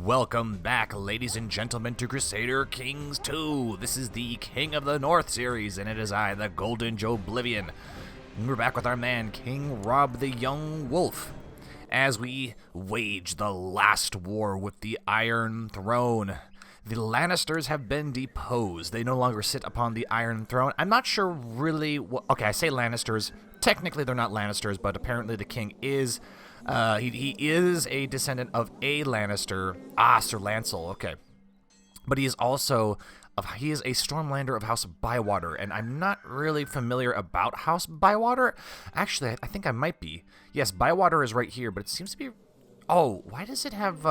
Welcome back, ladies and gentlemen, to Crusader Kings 2. This is the King of the North series, and it is I, the Golden Joeblivion. We're back with our man, King Robb the Young Wolf, as we wage the last war with the Iron Throne. The Lannisters have been deposed. They no longer sit upon the Iron Throne. I'm not sure really what... Okay, I say Lannisters. Technically, they're not Lannisters, but apparently the king is... He is a descendant of a Lannister. Ah, Sir Lancel, okay. But he is also... He is a Stormlander of House Bywater, and I'm not really familiar about House Bywater. Actually, I think I might be. Yes, Bywater is right here, but it seems to be... Oh, why does it have...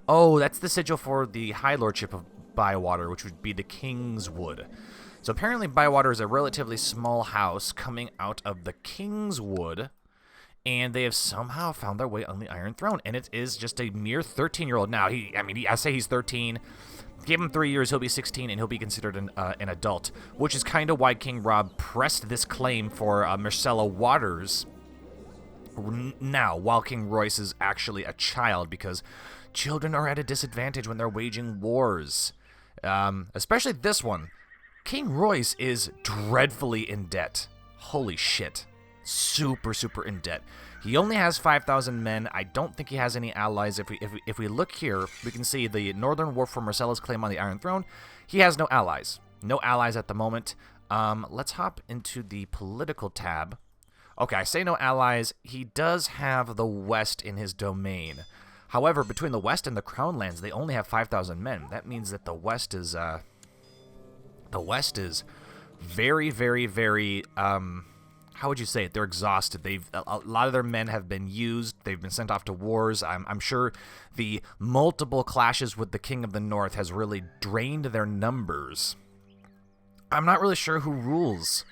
Oh, that's the sigil for the High Lordship of Bywater, which would be the Kingswood. So apparently Bywater is a relatively small house coming out of the Kingswood, and they have somehow found their way on the Iron Throne, and it is just a mere 13-year-old. Now, I say he's 13. Give him 3 years, he'll be 16, and he'll be considered an adult, which is kind of why King Robb pressed this claim for Myrcella Waters now, while King Royce is actually a child, because children are at a disadvantage when they're waging wars. Especially this one. King Royce is dreadfully in debt. Holy shit. Super, super in debt. He only has 5,000 men. I don't think he has any allies. If we look here, we can see the Northern War for Myrcella's claim on the Iron Throne. He has no allies. No allies at the moment. Let's hop into the political tab. Okay, I say no allies. He does have the West in his domain. However, between the West and the Crown Lands, they only have 5,000 men. That means that the West is very, very, very, how would you say it? They're exhausted. A lot of their men have been used. They've been sent off to wars. I'm sure the multiple clashes with the King of the North has really drained their numbers. I'm not really sure who rules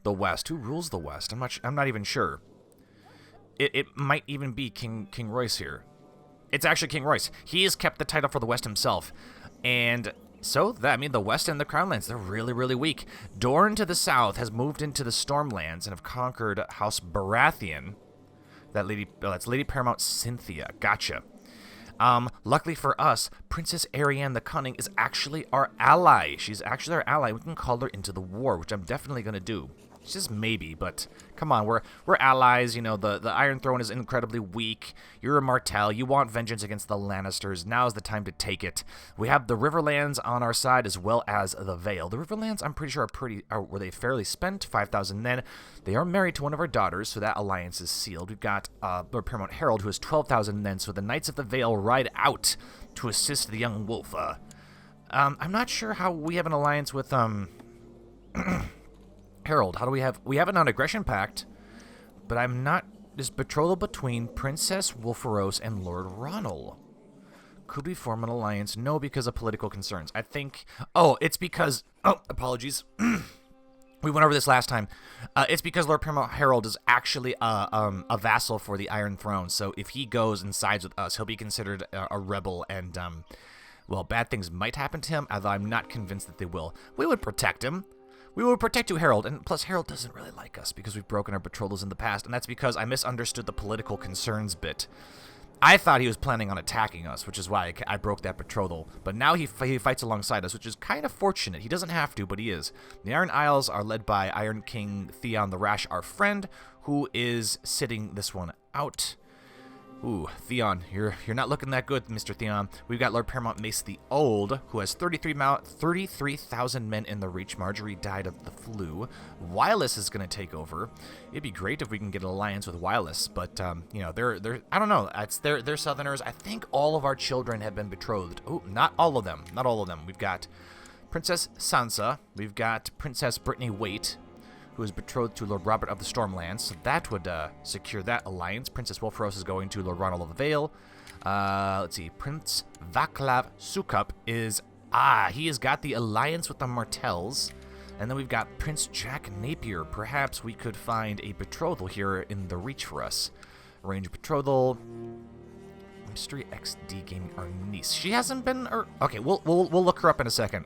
the West. Who rules the West? I'm not even sure. It might even be King Royce here. It's actually King Royce. He has kept the title for the West himself. And so, the West and the Crownlands, they're really, really weak. Dorne to the south has moved into the Stormlands and have conquered House Baratheon. That's Lady Paramount Cynthia. Gotcha. Luckily for us, Princess Arianne the Cunning is actually our ally. She's actually our ally. We can call her into the war, which I'm definitely going to do. It's just maybe, but come on, we're allies. You know, the Iron Throne is incredibly weak. You're a Martell. You want vengeance against the Lannisters. Now's the time to take it. We have the Riverlands on our side as well as the Vale. The Riverlands, I'm pretty sure, were they fairly spent? 5,000 men. They are married to one of our daughters, so that alliance is sealed. We've got Lord Paramount Harold, who has 12,000 men, so the Knights of the Vale ride out to assist the young wolf. I'm not sure how we have an alliance with Harold. How do we have a non-aggression pact, but I'm not... This betrothal between Princess Wulfaros and Lord Ronald. Could we form an alliance? No, because of political concerns. I think... Oh, it's because... Oh, apologies. We went over this last time. It's because Lord Paramount Harold is actually a vassal for the Iron Throne, so if he goes and sides with us, he'll be considered a rebel, and, well, bad things might happen to him, although I'm not convinced that they will. We would protect him. We will protect you, Harold, and plus Harold doesn't really like us because we've broken our betrothals in the past, and that's because I misunderstood the political concerns bit. I thought he was planning on attacking us, which is why I broke that betrothal, but now he fights alongside us, which is kind of fortunate. He doesn't have to, but he is. The Iron Isles are led by Iron King Theon the Rash, our friend, who is sitting this one out. Ooh, Theon, you're not looking that good, Mr. Theon. We've got Lord Paramount Mace the Old, who has 33,000 men in the Reach. Marjorie died of the flu. Wylus is going to take over. It'd be great if we can get an alliance with Wylus, but you know, they're I don't know. They're Southerners. I think all of our children have been betrothed. Oh, not all of them. Not all of them. We've got Princess Sansa. We've got Princess Brittany Waite, who is betrothed to Lord Robert of the Stormlands, so that would secure that alliance. Princess Wulfaros is going to Lord Ronald of the Vale. Let's see, Prince Vaclav Sukup is... he has got the alliance with the Martells. And then we've got Prince Jack Napier. Perhaps we could find a betrothal here in the Reach for us. Arrange betrothal. Mystery XD Gaming, our niece. She hasn't been... Okay, we'll look her up in a second.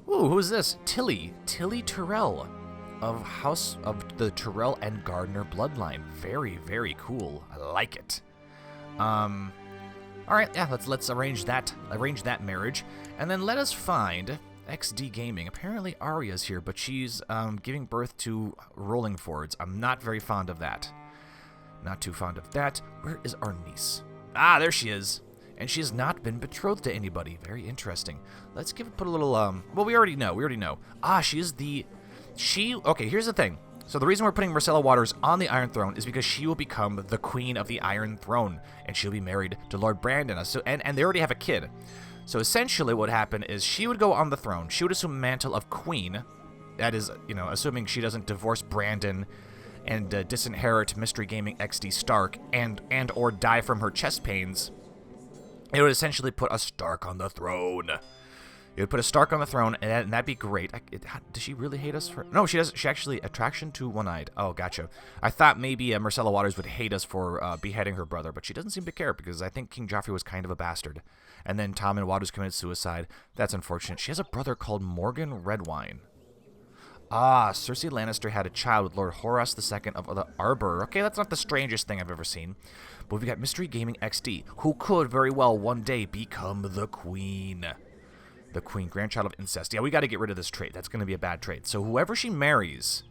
Ooh, who's this? Tilly Tyrell of House of the Tyrell and Gardner bloodline. Very, very cool. I like it. All right, yeah, let's arrange that marriage, and then let us find XD Gaming. Apparently Arya's here, but she's giving birth to rolling forwards. I'm not very fond of that. Not too fond of that. Where is our niece? Ah, there she is. And she has not been betrothed to anybody. Very interesting. Let's put a little, well, we already know. Ah, okay, here's the thing. So the reason we're putting Myrcella Waters on the Iron Throne is because she will become the Queen of the Iron Throne, and she'll be married to Lord Brandon. So, and they already have a kid. So essentially what would happen is she would go on the throne. She would assume mantle of Queen. That is, assuming she doesn't divorce Brandon and disinherit Mystery Gaming XD Stark and or die from her chest pains. It would essentially put a Stark on the throne. It would put a Stark on the throne, and that'd be great. Does she really hate us for... No, she doesn't. She actually... Attraction to One-Eyed. Oh, gotcha. I thought maybe Myrcella Waters would hate us for beheading her brother, but she doesn't seem to care, because I think King Joffrey was kind of a bastard. And then Tommen Waters committed suicide. That's unfortunate. She has a brother called Morgan Redwine. Ah, Cersei Lannister had a child with Lord Horas II of the Arbor. Okay, that's not the strangest thing I've ever seen. But we've got Mystery Gaming XD, who could very well one day become the Queen. The Queen, grandchild of incest. Yeah, we got to get rid of this trait. That's going to be a bad trait. So whoever she marries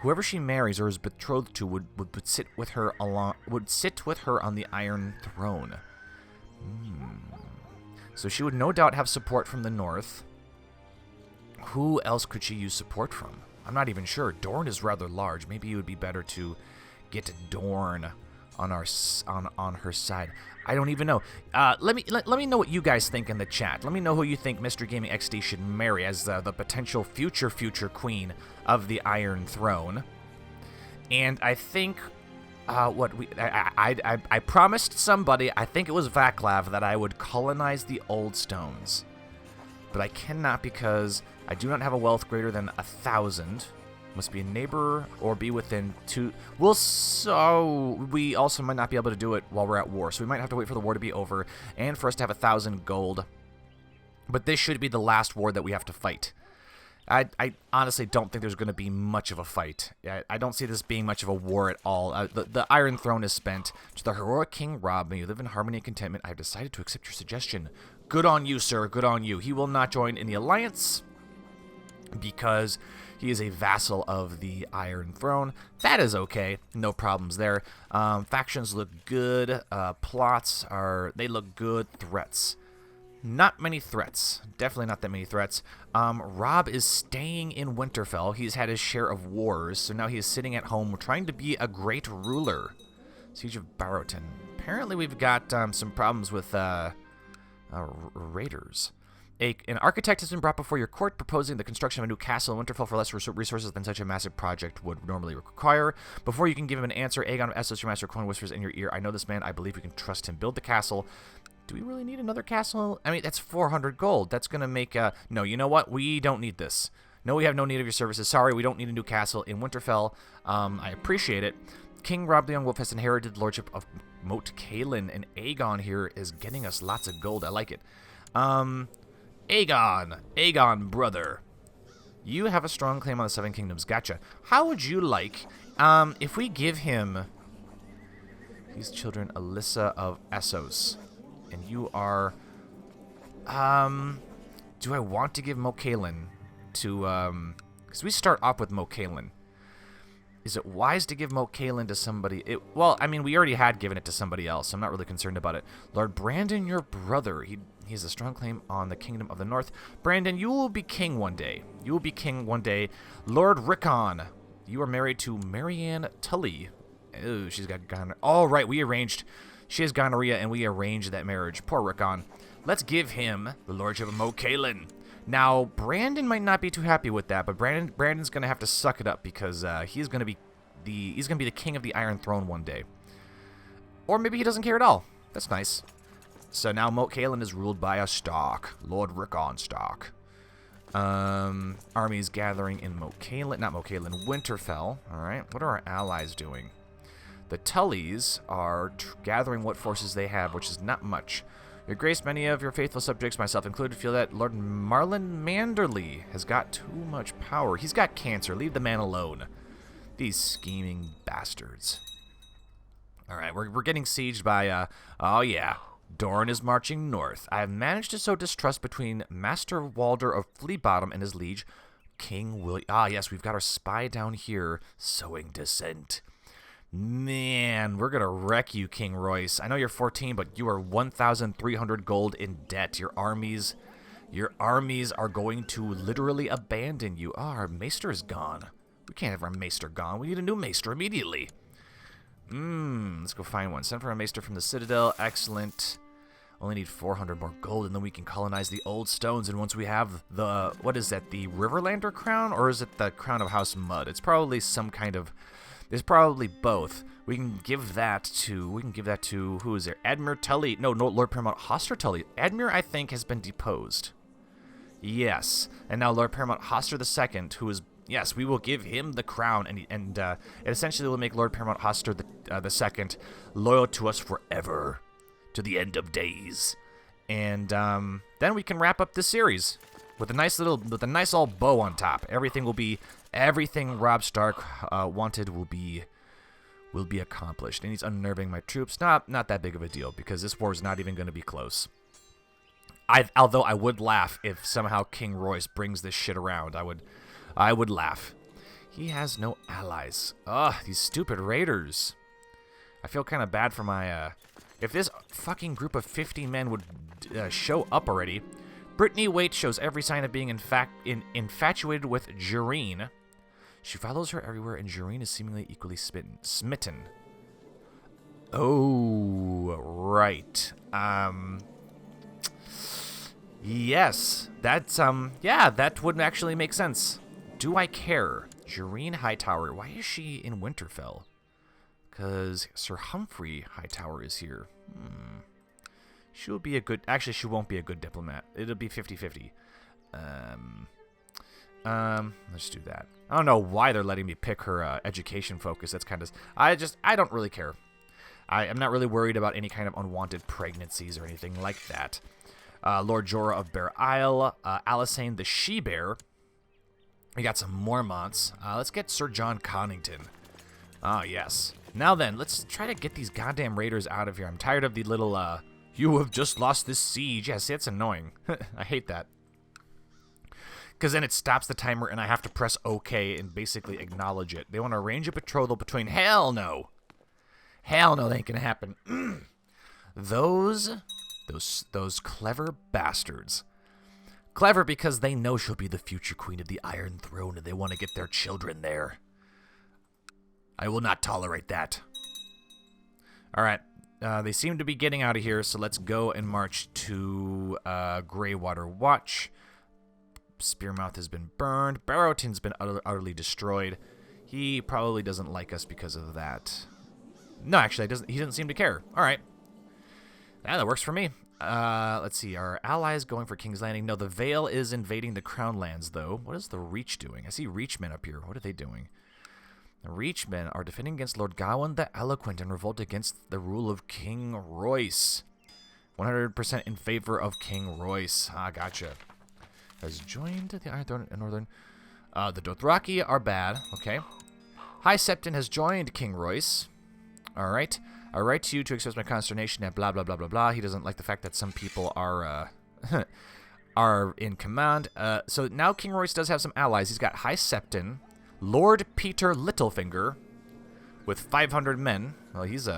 or is betrothed to would sit with her on the Iron Throne. So she would no doubt have support from the north. Who else could she use support from? I'm not even sure. Dorne is rather large. Maybe it would be better to get Dorne on her side. I don't even know. Let me know what you guys think in the chat. Let me know who you think Mystery Gaming XD should marry as the potential future queen of the Iron Throne. And I think I promised somebody, I think it was Vaclav, that I would colonize the Old Stones. But I cannot because I do not have a wealth greater than 1,000. Must be a neighbor or be within 2. We also might not be able to do it while we're at war. So we might have to wait for the war to be over and for us to have 1,000 gold. But this should be the last war that we have to fight. I honestly don't think there's going to be much of a fight. I don't see this being much of a war at all. The Iron Throne is spent. To the heroic King Robb, may you live in harmony and contentment. I have decided to accept your suggestion. Good on you, sir. Good on you. He will not join in the alliance because he is a vassal of the Iron Throne. That is okay. No problems there. Factions look good. Plots they look good. Threats. Not many threats. Definitely not that many threats. Robb is staying in Winterfell. He's had his share of wars, so now he is sitting at home trying to be a great ruler. Siege of Barrowton. Apparently we've got some problems with raiders. An architect has been brought before your court proposing the construction of a new castle in Winterfell for less resources than such a massive project would normally require. Before you can give him an answer, Aegon of Essos, your master coin, whispers in your ear, I know this man. I believe we can trust him. Build the castle. Do we really need another castle? I mean, that's 400 gold. That's going to make no, you know what? We don't need this. No, we have no need of your services. Sorry, we don't need a new castle in Winterfell. I appreciate it. King Robb the Young Wolf has inherited the lordship of Moat Cailin, and Aegon here is getting us lots of gold. I like it. Aegon, brother. You have a strong claim on the Seven Kingdoms. Gotcha. How would you like, if we give him these children Alyssa of Essos, and you are, do I want to give Moat Cailin to, because we start off with Moat Cailin. Is it wise to give Moat Cailin to somebody? Well, I mean, we already had given it to somebody else. I'm not really concerned about it. Lord Brandon, your brother. He has a strong claim on the Kingdom of the North. Brandon, you will be king one day. You will be king one day. Lord Rickon, you are married to Marianne Tully. Ooh, she's got gonorrhea. Oh, right, we arranged. She has gonorrhea, and we arranged that marriage. Poor Rickon. Let's give him the lordship of Moat Cailin. Now, Brandon might not be too happy with that, but Brandon's going to have to suck it up because he's going to be the king of the Iron Throne one day. Or maybe he doesn't care at all. That's nice. So now Moat Cailin is ruled by a Stark, Lord Rickon Stark. Armies gathering in Winterfell. All right, what are our allies doing? The Tullys are gathering what forces they have, which is not much. Your Grace, many of your faithful subjects, myself included, feel that Lord Marlon Manderly has got too much power. He's got cancer. Leave the man alone. These scheming bastards. All right, we're getting sieged by, oh yeah, Dorne is marching north. I have managed to sow distrust between Master Walder of Fleabottom and his liege, King William. Ah, yes, we've got our spy down here sowing dissent. Man, we're going to wreck you, King Royce. I know you're 14, but you are 1,300 gold in debt. Your armies are going to literally abandon you. Oh, our maester is gone. We can't have our maester gone. We need a new maester immediately. Let's go find one. Send for a maester from the Citadel. Excellent. Only need 400 more gold, and then we can colonize the old stones. And once we have the, what is that, the Riverlander crown? Or is it the crown of House Mud? It's probably some kind of, it's probably both. We can give that to, who is there? Admiral Tully. No, Lord Paramount Hoster Tully. Admiral, I think, has been deposed. Yes. And now Lord Paramount Hoster II, who is, yes, we will give him the crown, and it essentially will make Lord Paramount Hoster the second loyal to us forever, to the end of days. And then we can wrap up this series with a nice old bow on top. Everything Robb Stark wanted will be accomplished. And he's unnerving my troops. Not that big of a deal, because this war is not even going to be close. Although I would laugh if somehow King Royce brings this shit around. I would laugh. He has no allies. Ugh, these stupid raiders. I feel kind of bad for my, if this fucking group of 50 men would show up already. Brittany Waite shows every sign of being infatuated with Jareen. She follows her everywhere, and Jareen is seemingly equally smitten. Oh, right. Yes, that's, yeah, that would actually make sense. Do I care? Jareen Hightower. Why is she in Winterfell? Because Sir Humphrey Hightower is here. She'll be a good... Actually, she won't be a good diplomat. It'll be 50-50. Let's do that. I don't know why they're letting me pick her education focus. That's kind of... I don't really care. I'm not really worried about any kind of unwanted pregnancies or anything like that. Lord Jorah of Bear Isle. Alysanne the She-Bear. We got some Mormonts. Let's get Sir John Connington. Ah, yes. Now then, let's try to get these goddamn raiders out of here. I'm tired of the little, you have just lost this siege. Yeah, see, it's annoying. I hate that. Because then it stops the timer and I have to press OK and basically acknowledge it. They want to arrange a betrothal between... Hell no. Hell no, that ain't gonna happen. Those clever bastards. Clever because they know she'll be the future queen of the Iron Throne and they want to get their children there. I will not tolerate that. Alright, they seem to be getting out of here, so let's go and march to Greywater Watch. Spearmouth has been burned. Barrowton's been utterly destroyed. He probably doesn't like us because of that. No, actually, he doesn't seem to care. Alright. Yeah, that works for me. Let's see. Are allies going for King's Landing? No, the Vale is invading the Crown Lands, though. What is the Reach doing? I see Reachmen up here. What are they doing? The Reachmen are defending against Lord Gawain the Eloquent and revolt against the rule of King Royce. 100% in favor of King Royce. Ah, gotcha. Has joined the Iron Throne in Northern. The Dothraki are bad. Okay. High Septon has joined King Royce. All right. I write to you to express my consternation at blah, blah, blah, blah, blah. He doesn't like the fact that some people are are in command. So now King Royce does have some allies. He's got High Septon, Lord Peter Littlefinger, with 500 men. Well, he's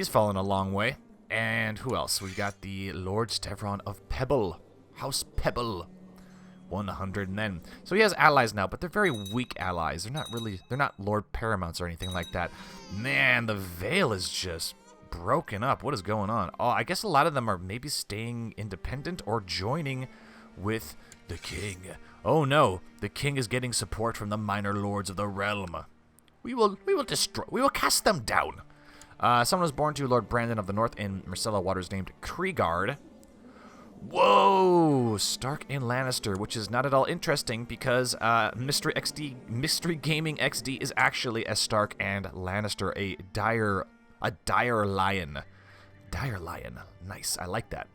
fallen a long way. And who else? We've got the Lord Stevron of Pebble, House Pebble, 100 men. So he has allies now, but they're very weak allies. They're not Lord Paramounts or anything like that. Man, the Vale is just broken up. What is going on? Oh, I guess a lot of them are maybe staying independent or joining with the king. Oh no, the king is getting support from the minor lords of the realm. We will cast them down. Someone was born to Lord Brandon of the North in Myrcella Waters named Kriegard. Whoa! Stark and Lannister, which is not at all interesting because Mystery Gaming XD is actually a Stark and Lannister, a dire lion. Dire lion. Nice. I like that.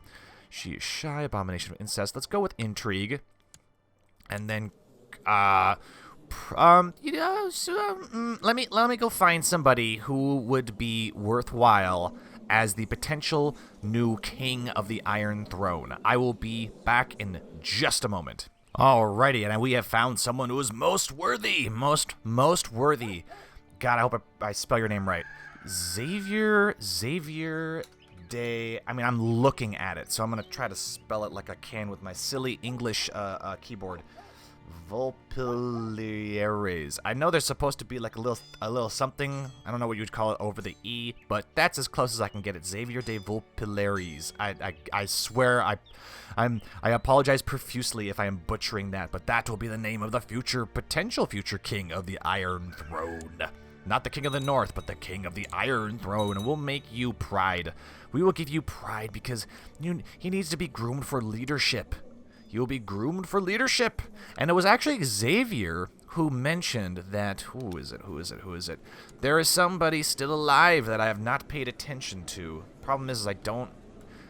She is shy, abomination of incest. Let's go with intrigue. And then let me go find somebody who would be worthwhile as the potential new king of the Iron Throne. I will be back in just a moment. Alrighty, and we have found someone who is most worthy. Most worthy. God, I hope I spell your name right. Xavier Day. I mean, I'm looking at it, so I'm gonna try to spell it like I can with my silly English keyboard. Volpilleries. I know there's supposed to be like a little something. I don't know what you'd call it over the E, but that's as close as I can get it. Xavier de Volpilleries. I swear I apologize profusely if I am butchering that, but that will be the name of the potential future king of the Iron Throne. Not the king of the North, but the king of the Iron Throne, and we'll make you pride. We will give you pride because he needs to be groomed for leadership. You'll be groomed for leadership. And it was actually Xavier who mentioned that... Who is it? There is somebody still alive that I have not paid attention to. Problem is I don't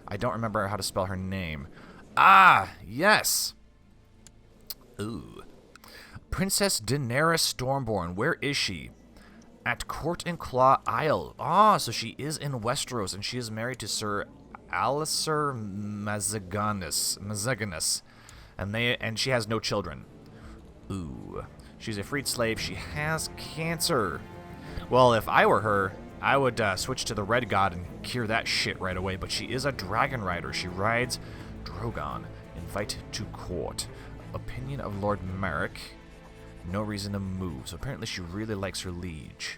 remember how to spell her name. Ah, yes. Ooh. Princess Daenerys Stormborn. Where is she? At Court in Claw Isle. Ah, so she is in Westeros, and she is married to Sir Alliser Mazaganus. And she has no children. Ooh. She's a freed slave. She has cancer. Well, if I were her, I would switch to the Red God and cure that shit right away. But she is a dragon rider. She rides Drogon. Invite to court. Opinion of Lord Merrick. No reason to move. So apparently she really likes her liege.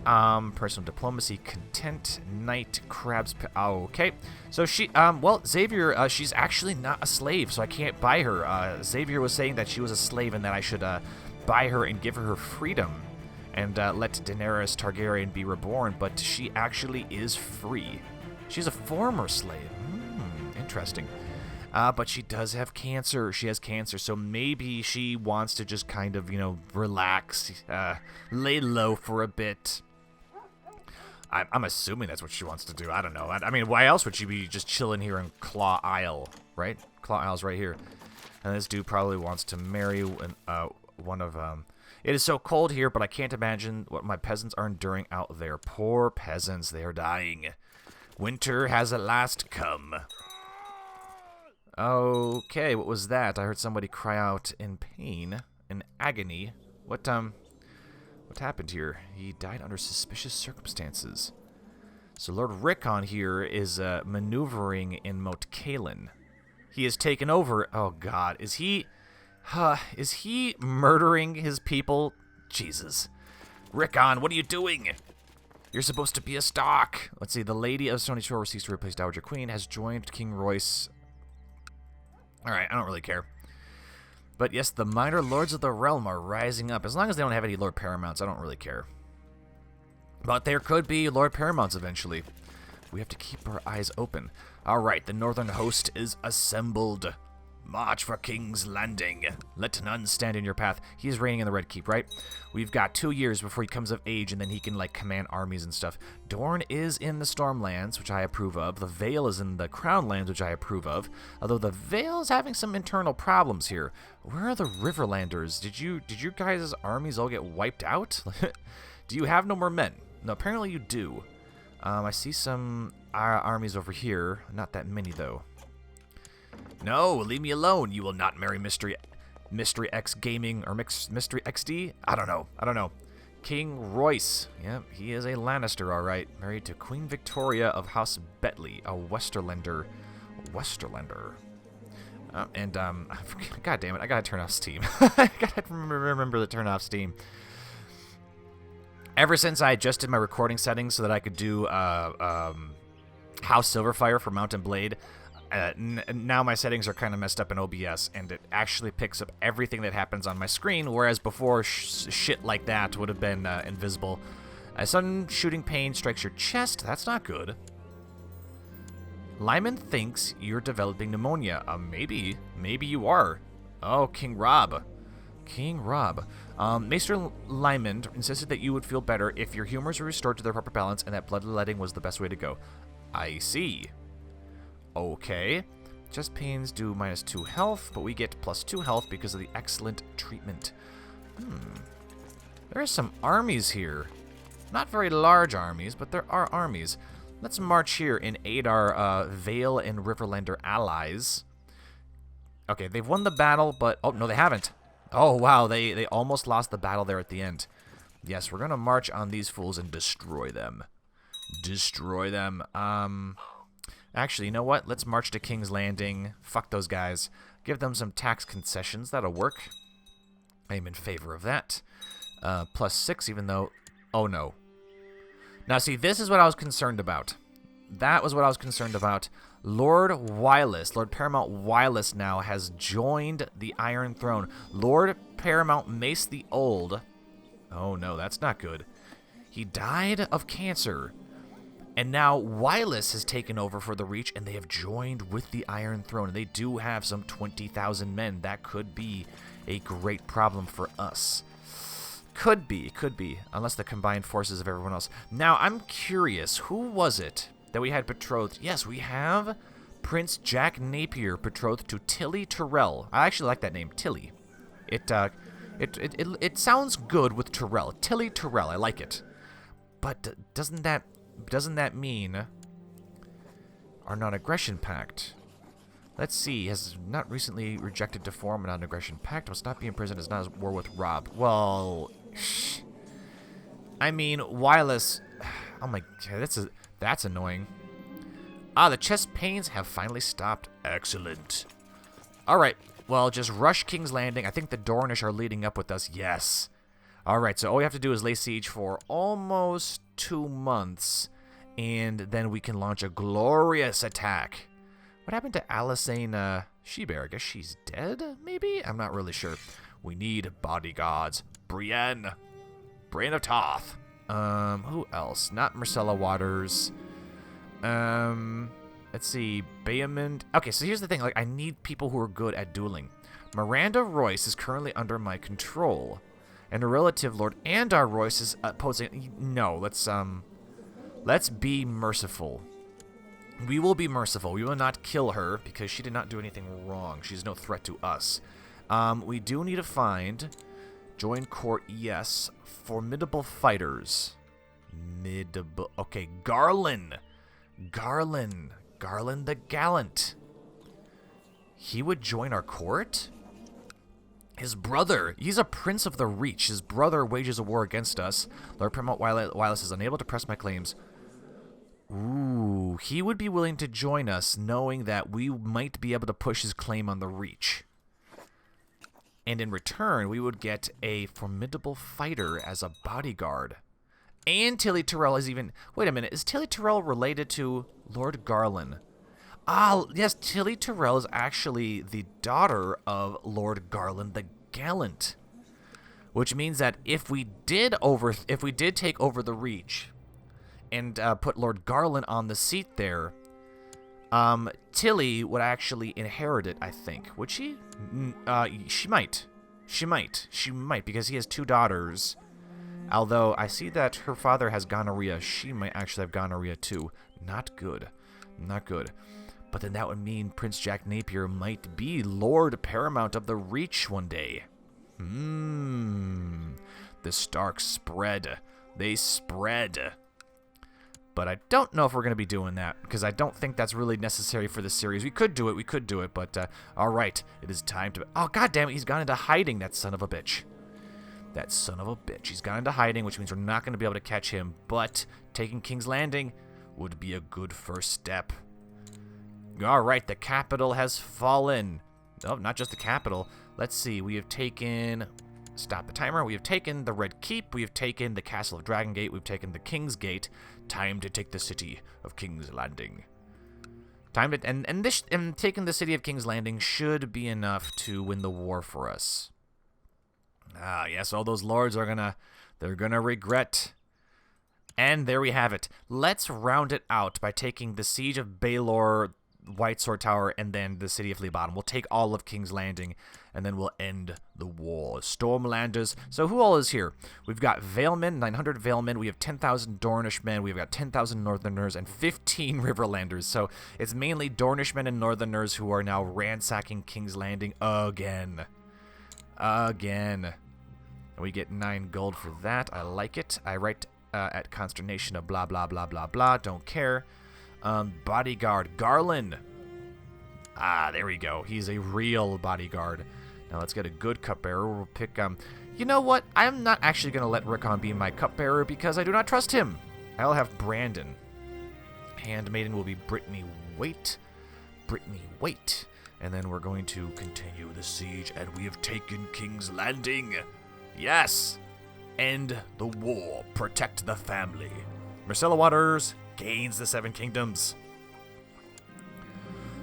Personal diplomacy, content, knight, crabs. Okay, so she, well, Xavier, she's actually not a slave, so I can't buy her. Xavier was saying that she was a slave and that I should buy her and give her freedom and let Daenerys Targaryen be reborn, but she actually is free. She's a former slave. Interesting. But she does have cancer. She has cancer, so maybe she wants to just kind of, relax, lay low for a bit. I'm assuming that's what she wants to do. I don't know. I mean, why else would she be just chilling here in Claw Isle, right? Claw Isle's right here. And this dude probably wants to marry one of them. It is so cold here, but I can't imagine what my peasants are enduring out there. Poor peasants, they are dying. Winter has at last come. Okay, what was that? I heard somebody cry out in pain, in agony. What happened here? He died under suspicious circumstances. So Lord Rickon here is maneuvering in Moat Cailin. He has taken over. Oh God, is he murdering his people? Jesus, Rickon, what are you doing? You're supposed to be a Stark. Let's see. The Lady of Stony Shore seeks to replace Dowager Queen. Has joined King Royce. All right, I don't really care. But yes, the minor lords of the realm are rising up. As long as they don't have any Lord Paramounts, I don't really care. But there could be Lord Paramounts eventually. We have to keep our eyes open. All right, the northern host is assembled. March for King's Landing. Let none stand in your path. He's reigning in the Red Keep, right? We've got 2 years before he comes of age, and then he can, command armies and stuff. Dorne is in the Stormlands, which I approve of. The Vale is in the Crownlands, which I approve of. Although the Vale is having some internal problems here. Where are the Riverlanders? Did you guys' armies all get wiped out? Do you have no more men? No, apparently you do. I see some armies over here. Not that many, though. No, leave me alone. You will not marry Mystery X Gaming or Mystery XD? I don't know. King Royce. Yep, he is a Lannister, all right. Married to Queen Victoria of House Betley, a Westerlander. God damn it, I gotta turn off Steam. I gotta remember to turn off Steam. Ever since I adjusted my recording settings so that I could do House Silverfire for Mount and Blade, now my settings are kind of messed up in OBS, and it actually picks up everything that happens on my screen, whereas before shit like that would have been invisible. A sudden shooting pain strikes your chest. That's not good. Lyman thinks you're developing pneumonia. Maybe you are. Oh, King Robb. Maester Lyman insisted that you would feel better if your humors were restored to their proper balance, and that bloodletting was the best way to go. I see. Okay. Chest pains do -2 health, but we get +2 health because of the excellent treatment. There are some armies here. Not very large armies, but there are armies. Let's march here and aid our Vale and Riverlander allies. Okay, they've won the battle, but... Oh, no, they haven't. Oh, wow, they almost lost the battle there at the end. Yes, we're going to march on these fools and destroy them. Destroy them. Actually, you know what? Let's march to King's Landing. Fuck those guys. Give them some tax concessions. That'll work. I am in favor of that. +6, even though... Oh, no. Now, see, this is what I was concerned about. That was what I was concerned about. Lord Wireless, Lord Paramount Wireless now has joined the Iron Throne. Lord Paramount Mace the Old... Oh, no, that's not good. He died of cancer. And now Wireless has taken over for the Reach, and they have joined with the Iron Throne. And they do have some 20,000 men. That could be a great problem for us. Could be, unless the combined forces of everyone else. Now, I'm curious, who was it that we had betrothed? Yes, we have Prince Jack Napier betrothed to Tilly Tyrell. I actually like that name, Tilly. It sounds good with Tyrell. Tilly Tyrell, I like it. But doesn't that mean our non-aggression pact? Let's see, has not recently rejected to form a non-aggression pact, must not be imprisoned, is not at war with Robb. Well, I mean, Wireless, oh my god, that's annoying. Ah, the chest pains have finally stopped. Excellent. Alright, well, just rush King's Landing. I think the Dornish are leading up with us, yes. Alright, so all we have to do is lay siege for almost 2 months, and then we can launch a glorious attack. What happened to Alysanne She-Bear? I guess she's dead, maybe? I'm not really sure. We need bodyguards. Brienne of Tarth. Who else? Not Marcella Waters. Let's see. Bayamond. Okay, so here's the thing. Like, I need people who are good at dueling. Miranda Royce is currently under my control. And a relative, Lord Andar Royce, is opposing... No, let's be merciful. We will be merciful. We will not kill her because she did not do anything wrong. She's no threat to us. We do need to find... Join Court, yes. Formidable fighters. Okay, Garland. Garland the Gallant. He would join our court? His brother. He's a prince of the Reach. His brother wages a war against us. Lord Paramount Wireless is unable to press my claims. Ooh, he would be willing to join us, knowing that we might be able to push his claim on the Reach. And in return, we would get a formidable fighter as a bodyguard. And Tilly Tyrell is even... Wait a minute, is Tilly Tyrell related to Lord Garland? Ah, yes, Tilly Tyrell is actually the daughter of Lord Garland the Gallant. Which means that if we did take over the Reach... and put Lord Garland on the seat there, Tilly would actually inherit it, I think. Would she? She might. She might, because he has 2 daughters. Although, I see that her father has gonorrhea. She might actually have gonorrhea, too. Not good. Not good. But then that would mean Prince Jack Napier might be Lord Paramount of the Reach one day. The Starks spread. They spread. But I don't know if we're going to be doing that, because I don't think that's really necessary for the series. We could do it, but alright, it is time to... Oh, goddammit, he's gone into hiding, that son of a bitch. That son of a bitch. He's gone into hiding, which means we're not going to be able to catch him, but taking King's Landing would be a good first step. Alright, the capital has fallen. Oh, not just the capital. Let's see, we have taken... Stop the timer. We have taken the Red Keep. We have taken the Castle of Dragongate. We've taken the King's Gate. Time to take the city of King's Landing. And taking the city of King's Landing should be enough to win the war for us. Ah, yes, all those lords are they're gonna regret. And there we have it. Let's round it out by taking the Siege of Baelor, White Sword Tower, and then the city of Leebottom. We'll take all of King's Landing, and then we'll end the war. Stormlanders. So who all is here? We've got Valemen, 900 Valemen. We have 10,000 Dornishmen. We've got 10,000 Northerners and 15 Riverlanders. So it's mainly Dornishmen and Northerners who are now ransacking King's Landing again. And we get 9 gold for that. I like it. I write at consternation of blah, blah, blah, blah, blah. Don't care. Bodyguard. Garland. Ah, there we go. He's a real bodyguard. Now let's get a good cupbearer. We'll pick, you know what? I'm not actually going to let Rickon be my cupbearer because I do not trust him. I'll have Brandon. Handmaiden will be Brittany Waite. Brittany Waite. And then we're going to continue the siege, and we have taken King's Landing. Yes! End the war. Protect the family. Myrcella Waters gains the 7 kingdoms.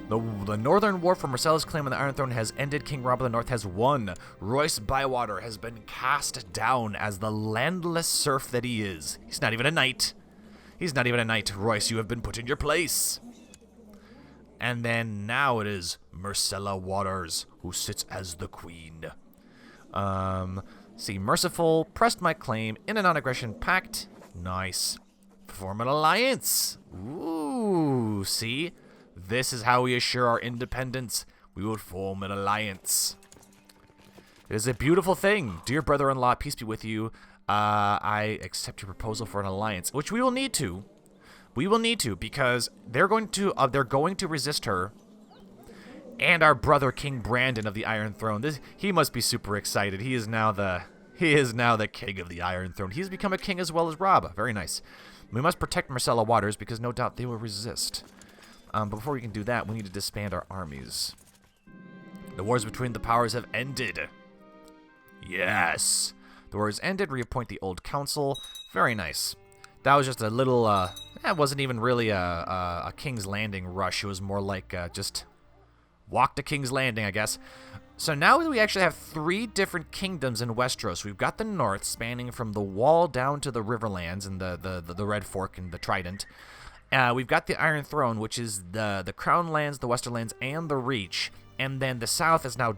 The Northern War for Myrcella's claim on the Iron Throne has ended. King Robb of the North has won. Royce Bywater has been cast down as the landless serf that he is. He's not even a knight. He's not even a knight. Royce, you have been put in your place. And then now it is Myrcella Waters who sits as the queen. See, Merciful pressed my claim in a non-aggression pact. Nice. Form an alliance. Ooh, see? This is how we assure our independence. We would form an alliance. It is a beautiful thing. Dear brother-in-law, peace be with you. I accept your proposal for an alliance, which we will need to. We will need to because they're going to resist her. And our brother King Brandon of the Iron Throne. He must be super excited. He is now the king of the Iron Throne. He's become a king as well as Robb. Very nice. We must protect Myrcella Waters because no doubt they will resist. But before we can do that, we need to disband our armies. The wars between the powers have ended. Yes. The wars ended. Reappoint the old council. Very nice. That was just a little, it wasn't even really a King's Landing rush. It was more like just walk to King's Landing, I guess. So now we actually have 3 different kingdoms in Westeros. We've got the north, spanning from the Wall down to the Riverlands and the Red Fork and the Trident. We've got the Iron Throne, which is the Crown Lands, the Westerlands, and the Reach. And then the south is now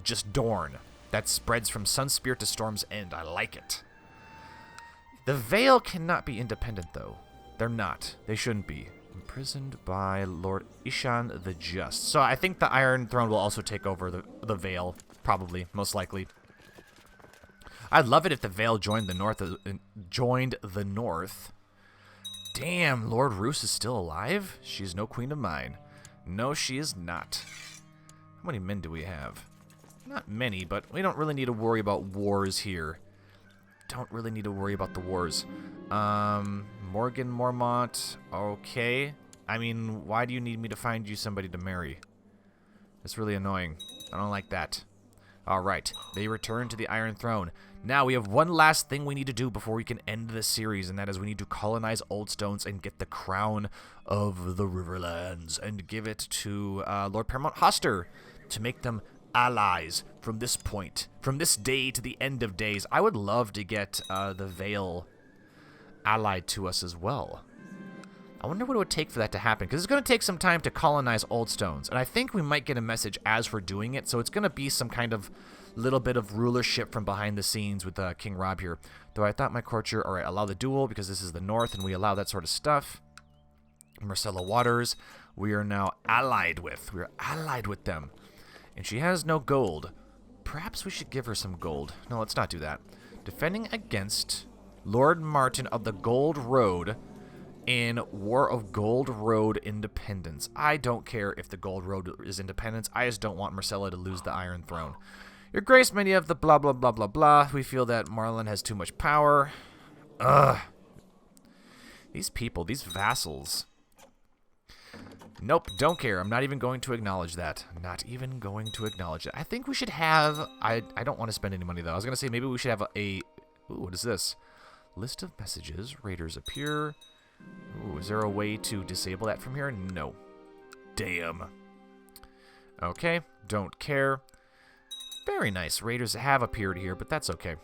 just Dorne. That spreads from Sunspear to Storm's End. I like it. The Vale cannot be independent, though. They're not. They shouldn't be. Imprisoned by Lord Ishan the Just. So I think the Iron Throne will also take over the Vale, probably, most likely. I'd love it if the Vale joined the North. Damn, Lord Roose is still alive? She's no queen of mine. No, she is not. How many men do we have? Not many, but we don't really need to worry about wars here. Don't really need to worry about the wars. Morgan Mormont, okay. I mean, why do you need me to find you somebody to marry? It's really annoying. I don't like that. Alright, they return to the Iron Throne. Now we have one last thing we need to do before we can end the series, and that is we need to colonize Oldstones and get the crown of the Riverlands and give it to Lord Paramount Hoster to make them allies from this point, from this day to the end of days. I would love to get the Vale allied to us as well. I wonder what it would take for that to happen, because it's going to take some time to colonize Oldstones, and I think we might get a message as we're doing it, so it's going to be some kind of little bit of rulership from behind the scenes with King Robb here. Though I thought my courtier, alright, allow the duel, because this is the north, and we allow that sort of stuff. Myrcella Waters, we are now allied with. We are allied with them. And she has no gold. Perhaps we should give her some gold. No, let's not do that. Defending against Lord Martin of the Gold Road in War of Gold Road Independence. I don't care if the Gold Road is independence. I just don't want Myrcella to lose the Iron Throne. Your Grace, many of the blah, blah, blah, blah, blah. We feel that Marlon has too much power. Ugh. These people, these vassals. Nope, don't care. I'm not even going to acknowledge that. Not even going to acknowledge it. I think we should have... I don't want to spend any money, though. I was going to say maybe we should have a... Ooh, what is this? List of messages. Raiders appear. Ooh, is there a way to disable that from here? No. Damn. Okay, don't care. Very nice. Raiders have appeared here, but that's okay.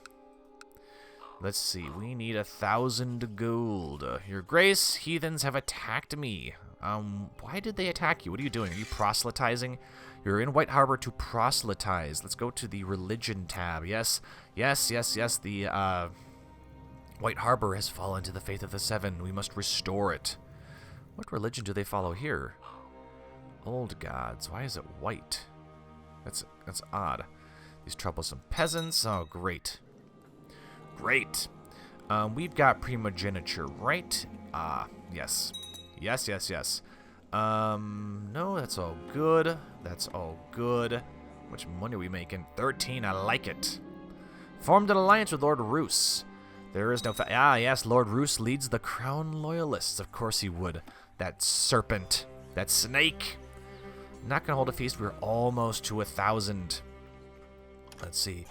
Let's see. We need 1,000 gold. Your Grace, heathens have attacked me. Why did they attack you? What are you doing? Are you proselytizing? You're in White Harbor to proselytize. Let's go to the religion tab. Yes, yes, yes, yes. The White Harbor has fallen to the faith of the Seven. We must restore it. What religion do they follow here? Old gods. Why is it white? That's odd. These troublesome peasants. Oh, great. Great. We've got primogeniture, right? Yes. Yes, yes, yes. No, that's all good. That's all good. How much money are we making? 13, I like it. Formed an alliance with Lord Roose. There is no yes, Lord Roose leads the Crown Loyalists. Of course he would. That serpent. That snake. Not gonna hold a feast. We're almost to 1,000. Let's see.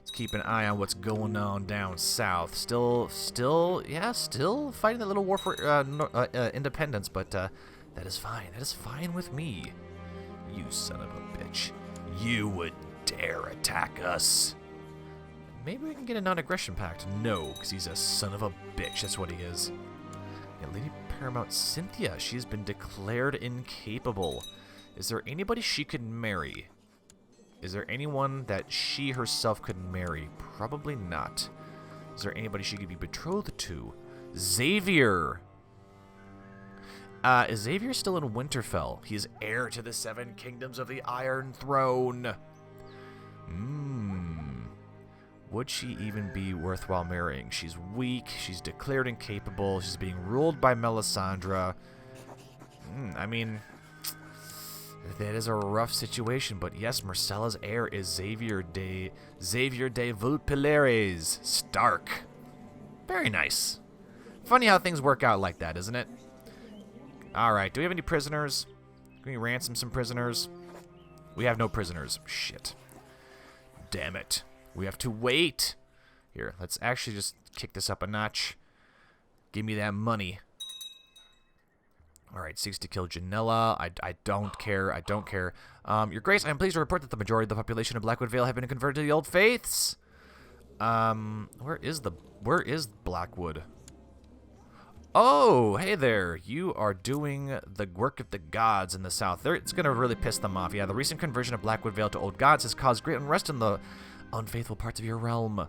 Let's keep an eye on what's going on down south. Still fighting that little war for independence, but that is fine. That is fine with me. You son of a bitch. You would dare attack us. Maybe we can get a non-aggression pact. No, because he's a son of a bitch. That's what he is. Yeah, Lady Paramount Cynthia. She has been declared incapable. Is there anybody she could marry? Is there anyone that she herself could marry? Probably not. Is there anybody she could be betrothed to? Xavier. Is Xavier still in Winterfell? He is heir to the 7 kingdoms of the Iron Throne. Would she even be worthwhile marrying? She's weak. She's declared incapable. She's being ruled by Melisandre. I mean, that is a rough situation. But yes, Myrcella's heir is Xavier de Vulpilares Stark. Very nice. Funny how things work out like that, isn't it? All right. Do we have any prisoners? Can we ransom some prisoners? We have no prisoners. Shit. Damn it. We have to wait. Here, let's actually just kick this up a notch. Give me that money. All right, seeks to kill Janella. I don't care. I don't care. Your Grace, I am pleased to report that the majority of the population of Blackwood Vale have been converted to the old faiths. Where is Blackwood? Oh, hey there. You are doing the work of the gods in the south. It's going to really piss them off. Yeah, the recent conversion of Blackwood Vale to old gods has caused great unrest in the unfaithful parts of your realm.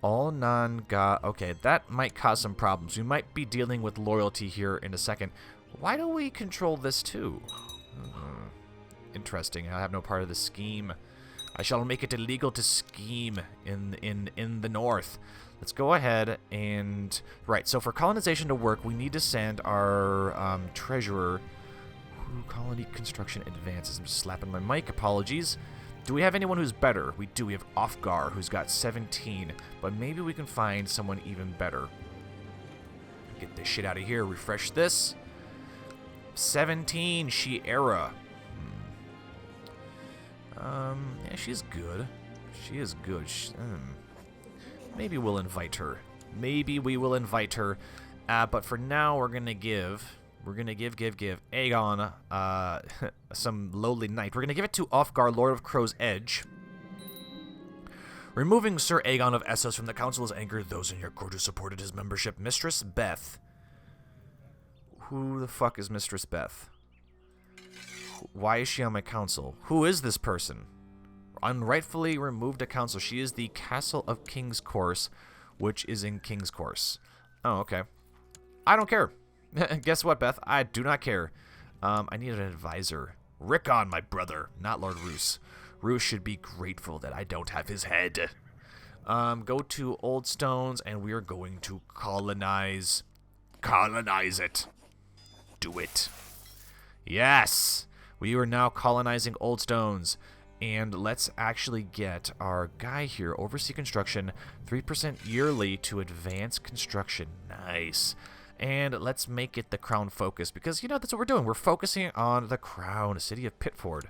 All non-god... Okay, that might cause some problems. We might be dealing with loyalty here in a second. Why do we control this too? Interesting. I have no part of the scheme. I shall make it illegal to scheme in the north. Let's go ahead and... Right, so for colonization to work, we need to send our treasurer... Colony construction advances. I'm just slapping my mic. Apologies. Do we have anyone who's better? We do. We have Offgar, who's got 17. But maybe we can find someone even better. Get this shit out of here. Refresh this. 17. She-Era. Yeah, she's good. She is good. Maybe we'll invite her. Maybe we will invite her. But for now, we're gonna give Aegon some lowly knight. We're gonna give it to Offgar, Lord of Crow's Edge. Removing Sir Aegon of Essos from the council has angered those in your court who supported his membership. Mistress Beth. Who the fuck is Mistress Beth? Why is she on my council? Who is this person? Unrightfully removed a council. She is the Castle of King's Course, which is in King's Course. Oh, okay. I don't care. Guess what, Beth? I do not care. I need an advisor. Rickon, my brother, not Lord Roose. Roose should be grateful that I don't have his head. Go to Old Stones, and we are going to colonize. Colonize it. Do it. Yes! We are now colonizing Old Stones. And let's actually get our guy here, oversee construction, 3% yearly to advance construction. Nice. And let's make it the crown focus, because, you know, that's what we're doing. We're focusing on the crown, city of Pitford.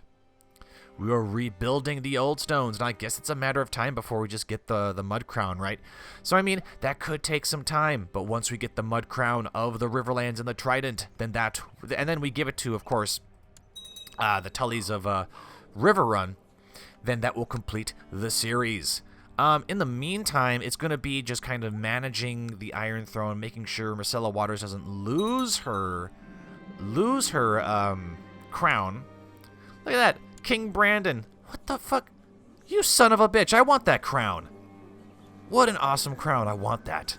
We are rebuilding the Old Stones, and I guess it's a matter of time before we just get the mud crown, right? So, I mean, that could take some time, but once we get the mud crown of the Riverlands and the Trident, then then we give it to, of course, the Tullys of Riverrun, then that will complete the series. In the meantime, it's going to be just kind of managing the Iron Throne, making sure Myrcella Waters doesn't lose her crown. Look at that. King Brandon. What the fuck? You son of a bitch. I want that crown. What an awesome crown. I want that.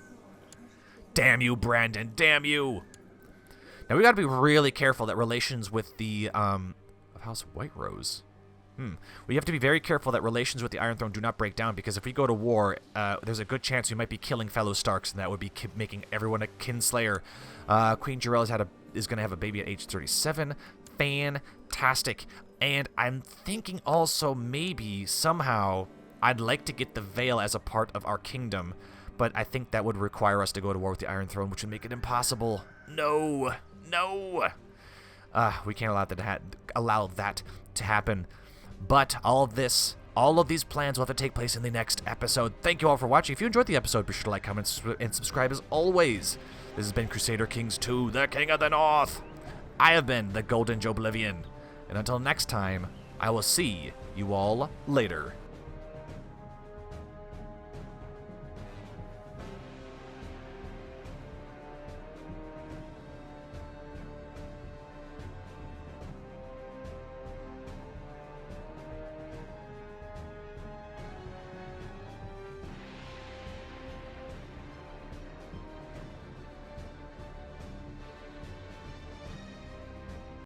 Damn you, Brandon. Damn you. Now, we got to be really careful that relations with the of House White Rose. We have to be very careful that relations with the Iron Throne do not break down, because if we go to war, there's a good chance we might be killing fellow Starks, and that would be making everyone a kinslayer. Queen Jarell is going to have a baby at age 37. Fantastic. And I'm thinking also maybe somehow I'd like to get the Vale as a part of our kingdom, but I think that would require us to go to war with the Iron Throne, which would make it impossible. No. We can't allow that to happen. But all of these plans will have to take place in the next episode. Thank you all for watching. If you enjoyed the episode, be sure to like, comment, and subscribe as always. This has been Crusader Kings 2, the King of the North. I have been the Golden Joeblivion. And until next time, I will see you all later.